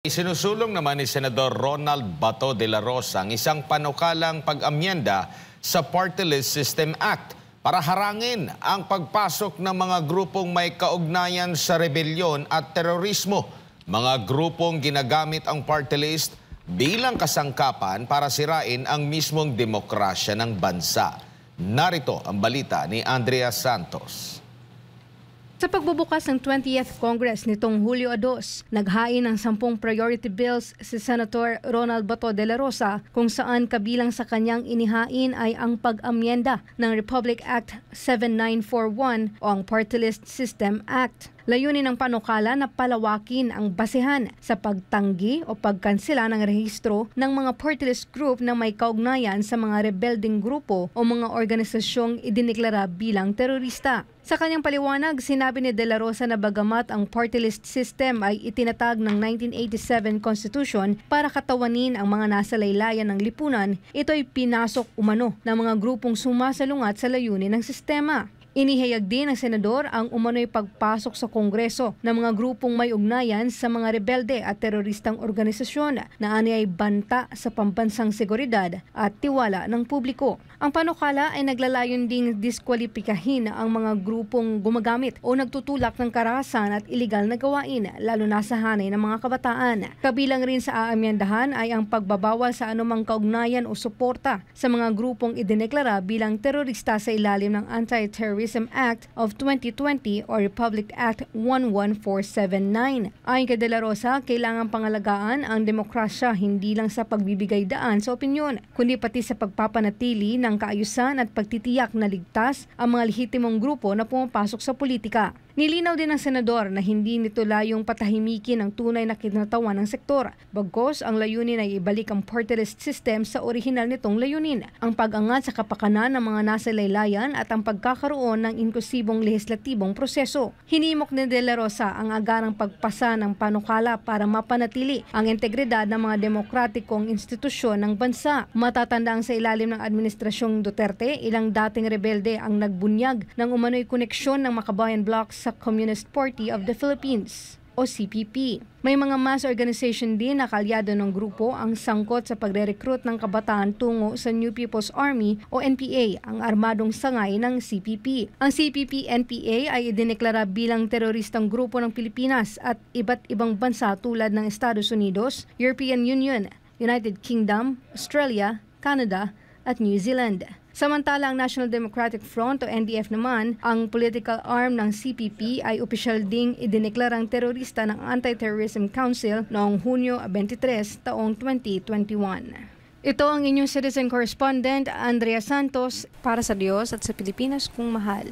Isinusulong naman ni Senador Ronald Bato de la Rosa ang isang panukalang pag-amyenda sa Party List System Act para harangin ang pagpasok ng mga grupong may kaugnayan sa rebelyon at terorismo. Mga grupong ginagamit ang party list bilang kasangkapan para sirain ang mismong demokrasya ng bansa. Narito ang balita ni Andrea Santos. Sa pagbubukas ng 20th Congress nitong Hulyo 2, naghain ng 10 priority bills si Senator Ronald Bato de la Rosa kung saan kabilang sa kanyang inihain ay ang pag-amyenda ng Republic Act 7941 o ang Party List System Act. Layunin ng panukala na palawakin ang basehan sa pagtanggi o pagkansela ng rehistro ng mga party list group na may kaugnayan sa mga rebelding grupo o mga organisasyong idineklara bilang terorista. Sa kanyang paliwanag, sinabi ni De La Rosa na bagamat ang party list system ay itinatag ng 1987 Constitution para katawanin ang mga nasa laylayan ng lipunan, ito ay pinasok umano ng mga grupong sumasalungat sa layunin ng sistema. Inihayag din ng senador ang umano'y pagpasok sa Kongreso ng mga grupong may ugnayan sa mga rebelde at teroristang organisasyon na ani ay banta sa pambansang seguridad at tiwala ng publiko. Ang panukala ay naglalayon ding diskwalipikahin ang mga grupong gumagamit o nagtutulak ng karahasan at iligal na gawain, lalo na sa hanay ng mga kabataan. Kabilang rin sa aamyandahan ay ang pagbabawal sa anumang kaugnayan o suporta sa mga grupong idineklara bilang terorista sa ilalim ng Anti-Terrorism Act of 2020 o Republic Act 11479. Ayon kay De La Rosa, kailangang pangalagaan ang demokrasya hindi lang sa pagbibigay daan sa opinyon, kundi pati sa pagpapanatili ng kaayusan at pagtitiyak na ligtas ang mga lehitimong grupo na pumapasok sa politika. Nilinaw din ng senador na hindi nito layong patahimikin ang tunay na kinatawan ng sektor. Bagkus, ang layunin ay ibalik ang party list system sa orihinal nitong layunin, ang pag-angat sa kapakanan ng mga nasa laylayan at ang pagkakaroon ng inklusibong lehislatibong proseso. Hinimok ni De La Rosa ang agarang pagpasa ng panukala para mapanatili ang integridad ng mga demokratikong institusyon ng bansa. Matatandang sa ilalim ng Administrasyong Duterte, ilang dating rebelde ang nagbunyag ng umano'y koneksyon ng Makabayan Bloc sa Communist Party of the Philippines o CPP. May mga mass organization din na kalyado ng grupo ang sangkot sa pagre-recruit ng kabataan tungo sa New People's Army o NPA, ang armadong sangay ng CPP. Ang CPP-NPA ay idineklara bilang teroristang grupo ng Pilipinas at iba't ibang bansa tulad ng Estados Unidos, European Union, United Kingdom, Australia, Canada at New Zealand. Samantala, ang National Democratic Front o NDF naman, ang political arm ng CPP ay opisyal ding idineklarang terorista ng Anti-Terrorism Council noong Hunyo 23, taong 2021. Ito ang inyong citizen correspondent, Andrea Santos, para sa Diyos at sa Pilipinas kung mahal.